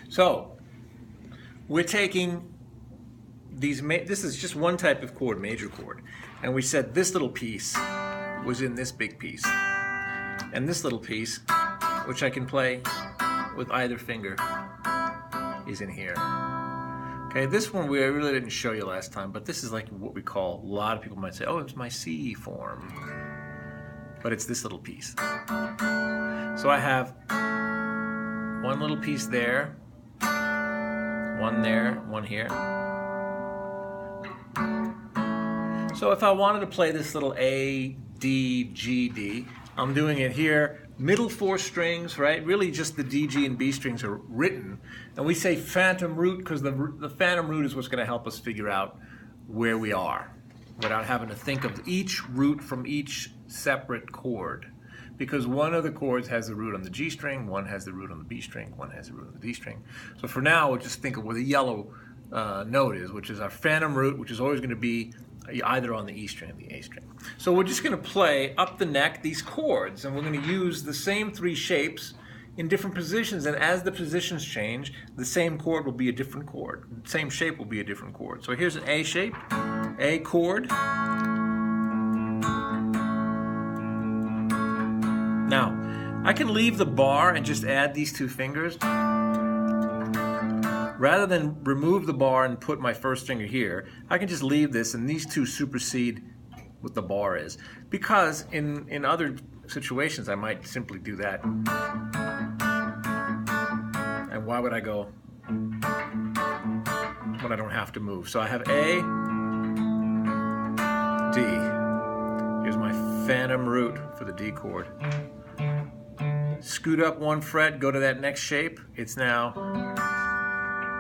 So we're taking these, this is just one type of chord, major chord, and we said this little piece was in this big piece, and this little piece, which I can play with either finger, is in here. Okay, this one we really didn't show you last time, but this is like what we call, a lot of people might say, oh, it's my C form, but it's this little piece. So I have one little piece there, one there, one here. So if I wanted to play this little A, D, G, D, I'm doing it here. Middle four strings, right? Really just the D, G, and B strings are written. And we say phantom root because the phantom root is what's going to help us figure out where we are without having to think of each root from each separate chord. Because one of the chords has the root on the G string, one has the root on the B string, one has the root on the D string. So for now, we'll just think of where the yellow note is, which is our phantom root, which is always going to be either on the E string or the A string. So we're just going to play up the neck these chords, and we're going to use the same three shapes in different positions, and as the positions change, the same chord will be a different chord. The same shape will be a different chord. So here's an A shape, A chord. Now, I can leave the bar and just add these two fingers. Rather than remove the bar and put my first finger here, I can just leave this and these two supersede what the bar is. Because in other situations, I might simply do that. And why would I go when I don't have to move? So I have A, D. Here's my phantom root for the D chord. Scoot up one fret, go to that next shape. It's now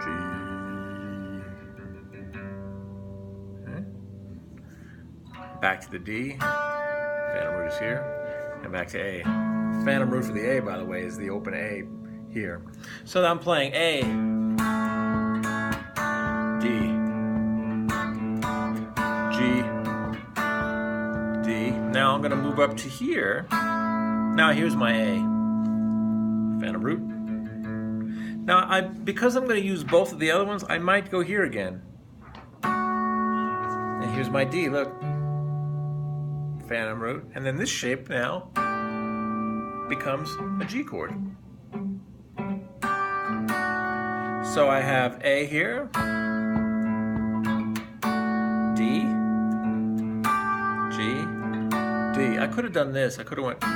G. Okay. Back to the D. Phantom root is here. And back to A. Phantom root for the A, by the way, is the open A here. So I'm playing A, D, G, D. Now I'm going to move up to here. Now here's my A. Phantom root. Now, because I'm going to use both of the other ones, I might go here again. And here's my D, look. Phantom root. And then this shape now becomes a G chord. So I have A here, D, G, D. I could have done this. I could have went with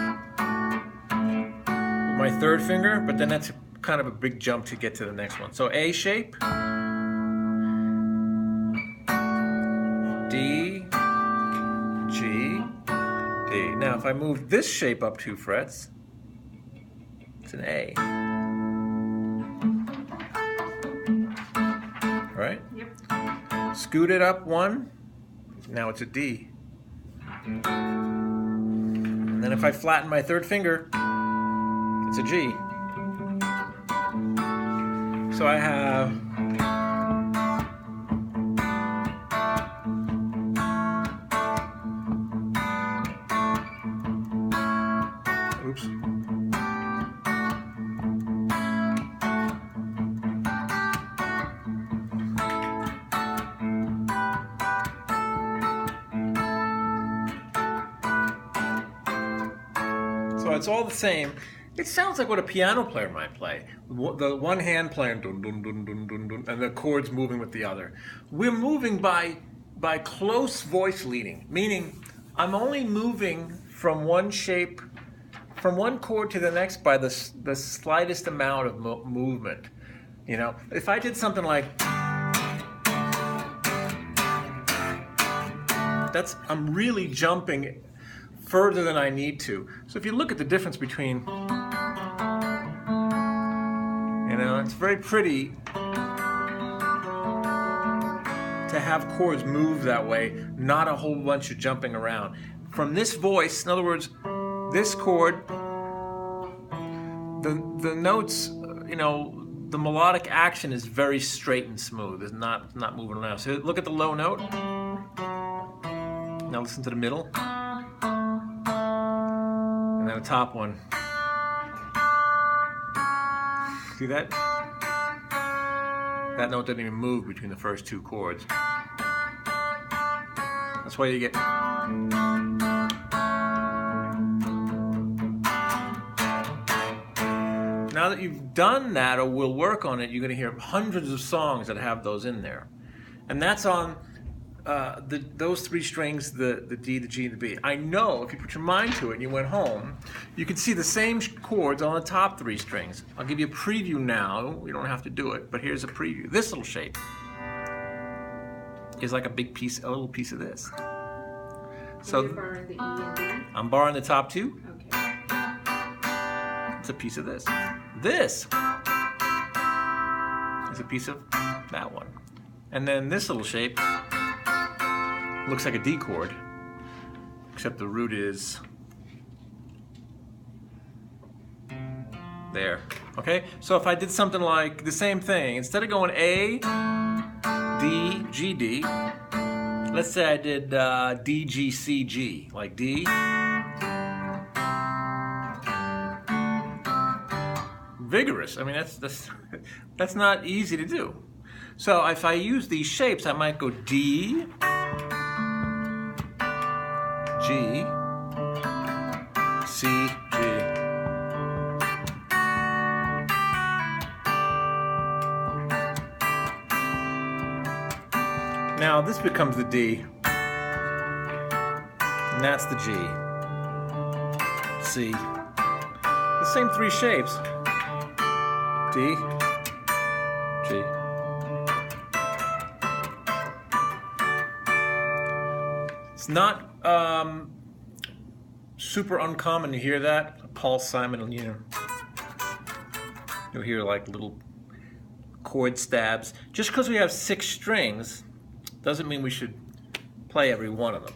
my third finger, but then that's kind of a big jump to get to the next one. So A shape, D, G, D. Now if I move this shape up 2 frets, it's an A. Right? Yep. Scoot it up 1, now it's a D. And then if I flatten my third finger, it's a G. So I have oops. So it's all the same. It sounds like what a piano player might play. The one hand playing dun dun dun dun dun dun, and the chords moving with the other. We're moving by close voice leading, meaning I'm only moving from one shape, from one chord to the next by the slightest amount of movement. You know, if I did something like I'm really jumping further than I need to. So if you look at the difference between, you know, it's very pretty to have chords move that way, not a whole bunch of jumping around. From this voice, in other words, this chord, the notes, you know, the melodic action is very straight and smooth. It's not moving around. So look at the low note. Now listen to the middle. And then the top one. See that? That note didn't even move between the first two chords. That's why you get... Now that you've done that, or will work on it, you're going to hear hundreds of songs that have those in there. And that's on those three strings, the D, the G, and the B. I know if you put your mind to it and you went home, you could see the same chords on the top three strings. I'll give you a preview now. You don't have to do it, but here's a preview. This little shape is like a little piece of this. So you're borrowing the E and D? I'm borrowing the top two. Okay. It's a piece of this. This is a piece of that one. And then this little shape looks like a D chord, except the root is there. Okay? So if I did something like the same thing, instead of going A, D, G, D, let's say I did D, G, C, G, like D. Vigorous. I mean, that's not easy to do. So if I use these shapes, I might go D, G, C, G. Now this becomes the D, and that's the G, C. The same three shapes. D, G. It's not super uncommon to hear that. Paul Simon, you'll hear like little chord stabs. Just because we have 6 strings doesn't mean we should play every one of them.